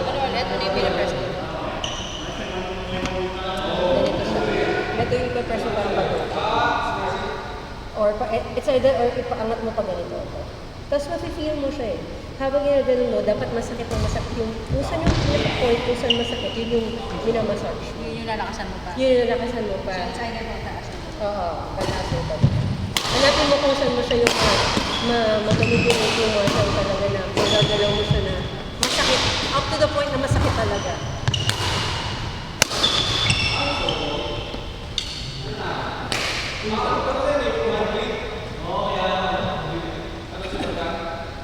Ano ulit? Ano yung pinapress mo? Ganito siya. Ito yung pe-press mo parang bago. Or, it's either, or ipaangat mo pa ganito. Tapos mafe-feel mo siya eh. Habang ginaganon mo, dapat masakit na masakit yung, kung saan yung point, kung saan masakit, yun yung minamassage. Yun yung lalakasan mo pa. Yun yung nalakasan mo pa. So, it's either pataas mo. Oo, pataas mo pa. Hanapin mo kung saan mo siya yung magamit yung muscle talaga na kung gagalaw mo siya na masakit. Up to the point na masakit talaga.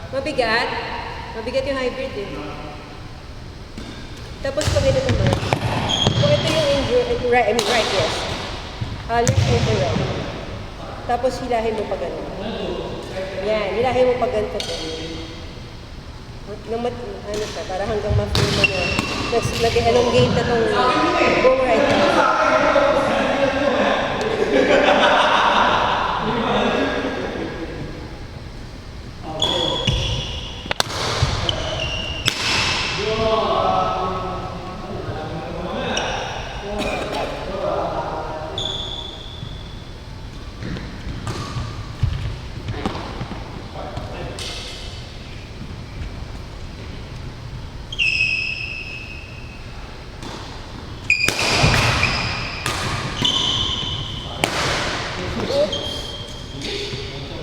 Mabigat. Mabigat yung hybrid eh. Tapos pag ito naman, kung ito yung right, right, yes. Left over right. Tapos hilahin mo pa ganun. Yan, hilahin mo pa ganito po. Ano siya, para hanggang ma-feel mo na nag-elongate na itong go right.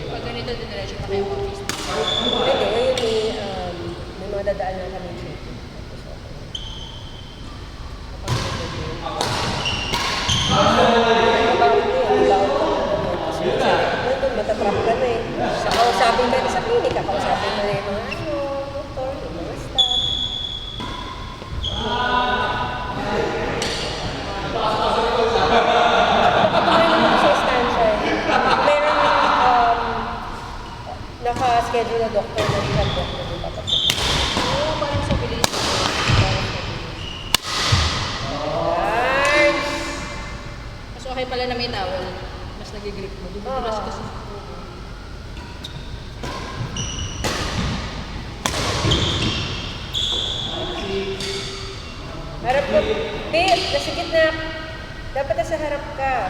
Pag ganito, dinerecho pa kayo mag-fist. Pwede, ngayon may mga dadaan lang kami dito. Matatrap ka na eh. Sa kausapin ka sa klinika, kausapin mo na yung mga doktor, yung mga staff. Kapag naman sa estansya, meron naka-schedule na doktor na rehab doctor yung papasok. Oo, parang sa bilis. Nice! Mas okay pala na may towel. Mas nag-grip mo. Dudulas kasi. Harap ko. Babe, nasa gitna. Dapat nasa harap ka.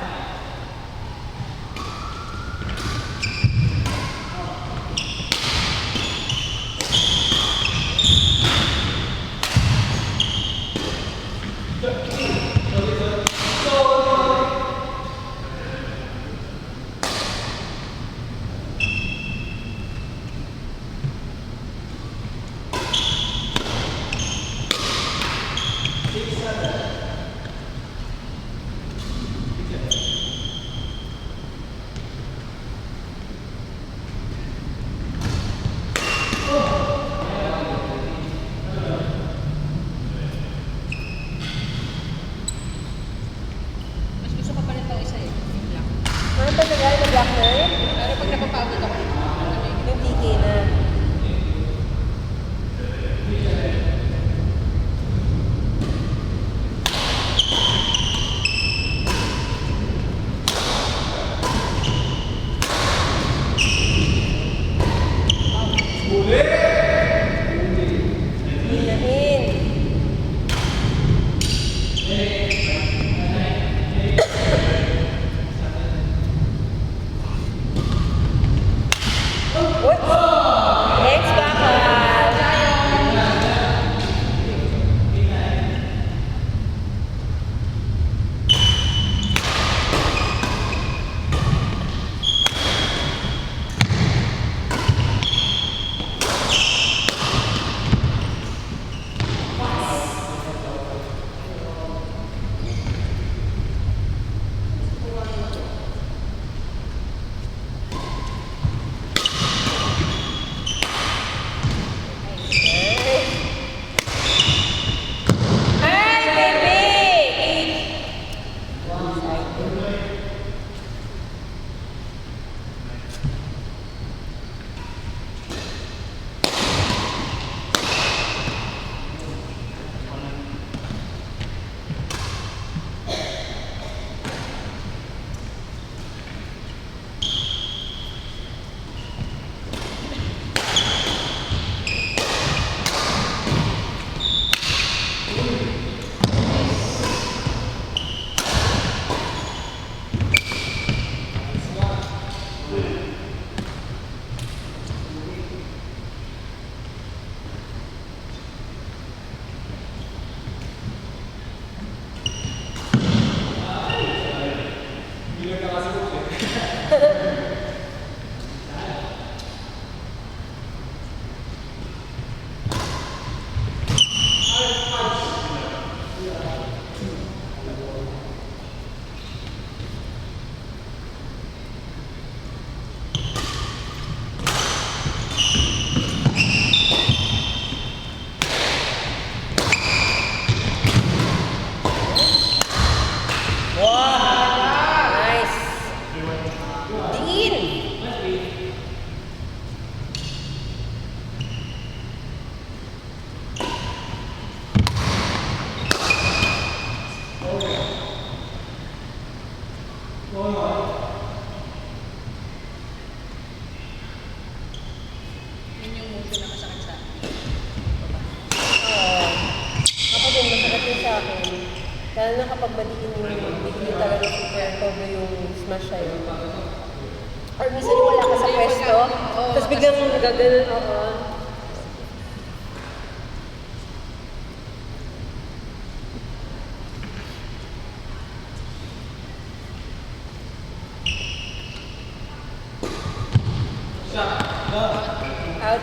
Lalo na kapag madiin yung talaga super todo yung smash sa'yo. Or minsan wala ka sa pwesto, tapos biglang gaganon, oo. Out.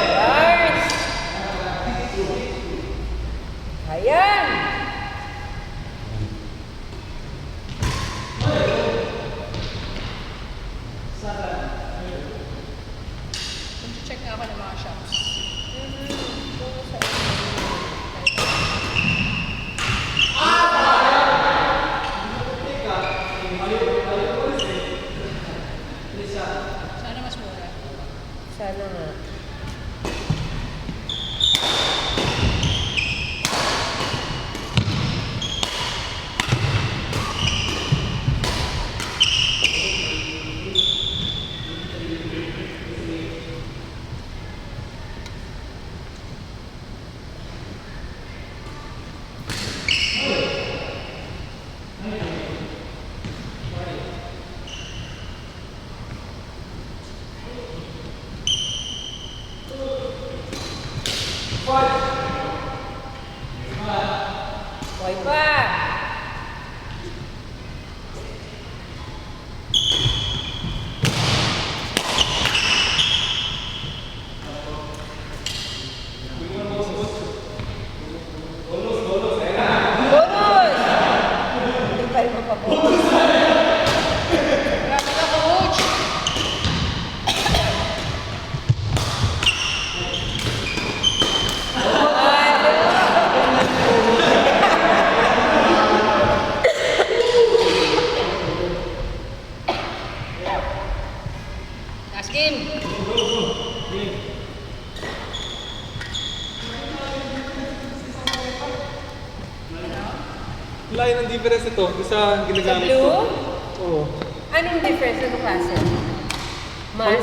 Nice! Ayan! Check ako ng mga shots. Sana mas mura. Sana nga. Boy pa! Bonus! Hindi tayo mapapos. Grabe ka, coach! Last game. Layo ng difference ito. Isa Sa ginagamit blue? ko. Oo. Anong difference? Anong klase?